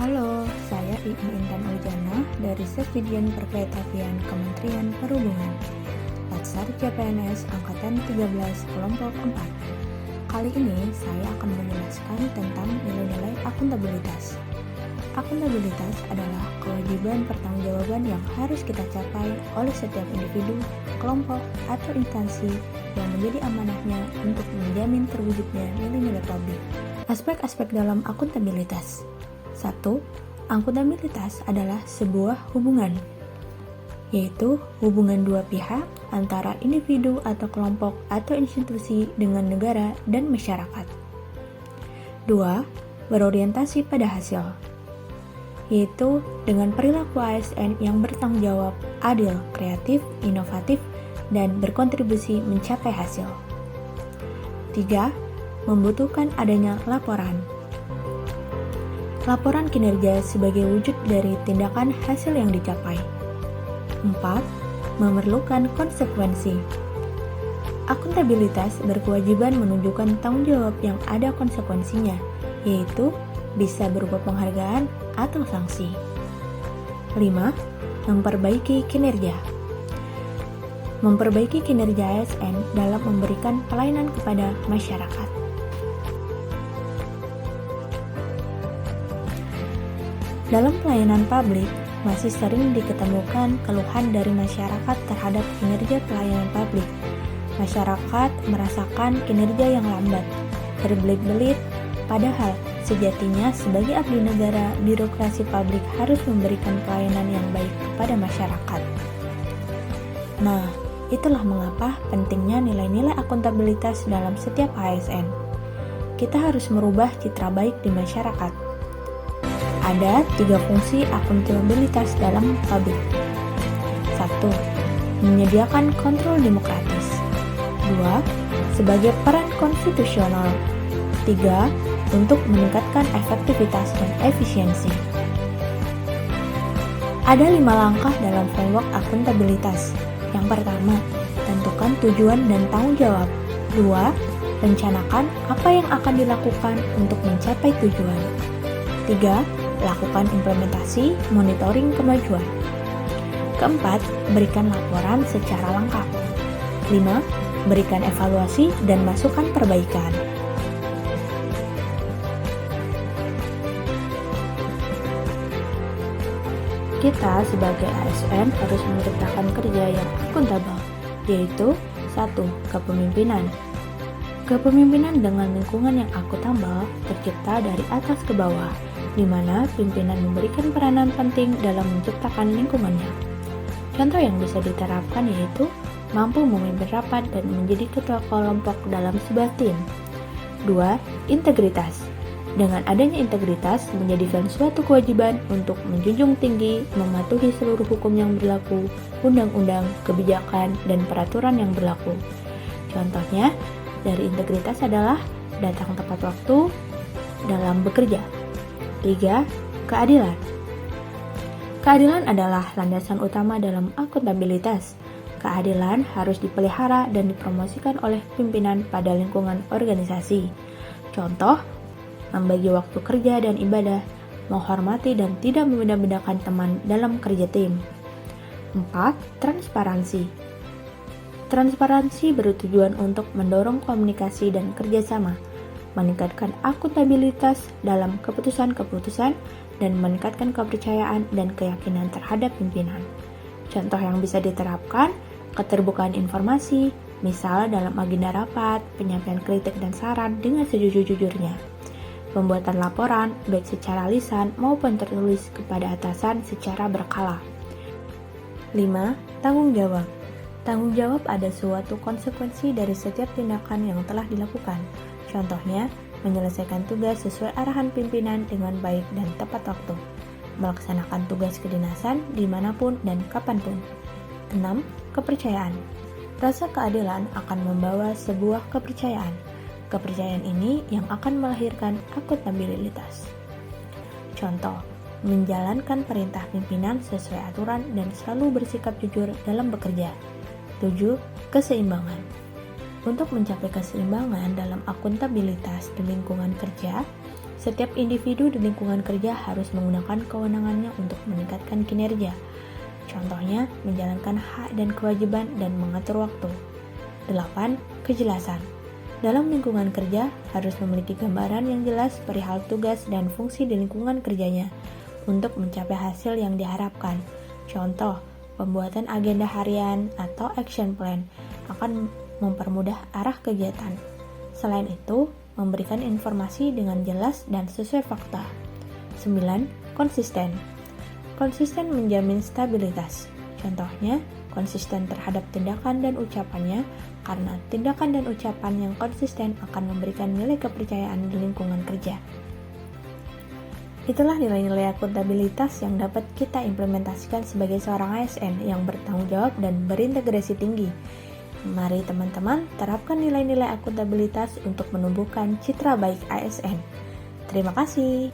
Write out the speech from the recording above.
Halo, saya Ibu Intan Aljana dari Sekjen Perkeretaapian Kementerian Perhubungan. Latsar CPNS Angkatan 13 Kelompok 4. Kali ini saya akan menjelaskan tentang nilai-nilai akuntabilitas. Akuntabilitas adalah kewajiban pertanggungjawaban yang harus kita capai oleh setiap individu, kelompok, atau instansi yang menjadi amanahnya untuk menjamin terwujudnya nilai-nilai publik. Aspek-aspek dalam akuntabilitas. 1. Akuntabilitas adalah sebuah hubungan, yaitu hubungan dua pihak antara individu atau kelompok atau institusi dengan negara dan masyarakat. 2. Berorientasi pada hasil, yaitu dengan perilaku ASN yang bertanggung jawab, adil, kreatif, inovatif, dan berkontribusi mencapai hasil. 3. Membutuhkan adanya laporan. Laporan kinerja sebagai wujud dari tindakan hasil yang dicapai. 4. Memerlukan konsekuensi. Akuntabilitas berkewajiban menunjukkan tanggung jawab yang ada konsekuensinya, yaitu bisa berupa penghargaan atau sanksi. 5. Memperbaiki kinerja. Memperbaiki kinerja ASN dalam memberikan pelayanan kepada masyarakat. Dalam pelayanan publik, masih sering diketemukan keluhan dari masyarakat terhadap kinerja pelayanan publik. Masyarakat merasakan kinerja yang lambat, berbelit-belit, padahal sejatinya sebagai abdi negara, birokrasi publik harus memberikan pelayanan yang baik kepada masyarakat. Nah, itulah mengapa pentingnya nilai-nilai akuntabilitas dalam setiap ASN. Kita harus merubah citra baik di masyarakat. Ada 3 fungsi akuntabilitas dalam publik. 1. Menyediakan kontrol demokratis. 2. Sebagai peran konstitusional. 3. Untuk meningkatkan efektivitas dan efisiensi. Ada 5 langkah dalam framework akuntabilitas. Yang pertama, tentukan tujuan dan tanggung jawab. 2. Rencanakan apa yang akan dilakukan untuk mencapai tujuan. 3. Lakukan implementasi, monitoring kemajuan. Keempat, berikan laporan secara lengkap. 5. Berikan evaluasi dan masukan perbaikan. Kita sebagai ASN harus menciptakan kerja yang akuntabel, yaitu 1. Kepemimpinan. Kepemimpinan dengan lingkungan yang akuntabel tercipta dari atas ke bawah, di mana pimpinan memberikan peranan penting dalam menciptakan lingkungannya. Contoh yang bisa diterapkan yaitu mampu memimpin rapat dan menjadi ketua kelompok dalam sebuah tim. 2. Integritas. Dengan adanya integritas menjadikan suatu kewajiban untuk menjunjung tinggi, mematuhi seluruh hukum yang berlaku, undang-undang, kebijakan, dan peraturan yang berlaku. Contohnya, dari integritas adalah datang tepat waktu dalam bekerja. 3. Keadilan. Keadilan adalah landasan utama dalam akuntabilitas. Keadilan harus dipelihara dan dipromosikan oleh pimpinan pada lingkungan organisasi. Contoh, membagi waktu kerja dan ibadah, menghormati dan tidak membeda-bedakan teman dalam kerja tim. 4. Transparansi. Transparansi bertujuan untuk mendorong komunikasi dan kerjasama, meningkatkan akuntabilitas dalam keputusan-keputusan, dan meningkatkan kepercayaan dan keyakinan terhadap pimpinan. Contoh yang bisa diterapkan, keterbukaan informasi, misal dalam agenda rapat, penyampaian kritik dan saran dengan sejujur-jujurnya. Pembuatan laporan, baik secara lisan maupun tertulis kepada atasan secara berkala. 5. Tanggung jawab. Tanggung jawab ada suatu konsekuensi dari setiap tindakan yang telah dilakukan. Contohnya, menyelesaikan tugas sesuai arahan pimpinan dengan baik dan tepat waktu, melaksanakan tugas kedinasan dimanapun dan kapanpun. 6. Kepercayaan. Rasa keadilan akan membawa sebuah kepercayaan. Kepercayaan ini yang akan melahirkan akuntabilitas. Contoh, menjalankan perintah pimpinan sesuai aturan dan selalu bersikap jujur dalam bekerja. 7. Keseimbangan. Untuk mencapai keseimbangan dalam akuntabilitas di lingkungan kerja, Setiap individu di lingkungan kerja harus menggunakan kewenangannya untuk meningkatkan kinerja. Contohnya, menjalankan hak dan kewajiban dan mengatur waktu. 8. Kejelasan. Dalam lingkungan kerja, harus memiliki gambaran yang jelas perihal tugas dan fungsi di lingkungan kerjanya untuk mencapai hasil yang diharapkan. Contoh, pembuatan agenda harian atau action plan akan mempermudah arah kegiatan. Selain itu, memberikan informasi dengan jelas dan sesuai fakta. 9. Konsisten. Konsisten menjamin stabilitas. Contohnya, konsisten terhadap tindakan dan ucapannya, karena tindakan dan ucapan yang konsisten akan memberikan nilai kepercayaan di lingkungan kerja. Itulah nilai-nilai akuntabilitas yang dapat kita implementasikan sebagai seorang ASN yang bertanggung jawab dan berintegrasi tinggi. Mari teman-teman terapkan nilai-nilai akuntabilitas untuk menumbuhkan citra baik ASN. Terima kasih.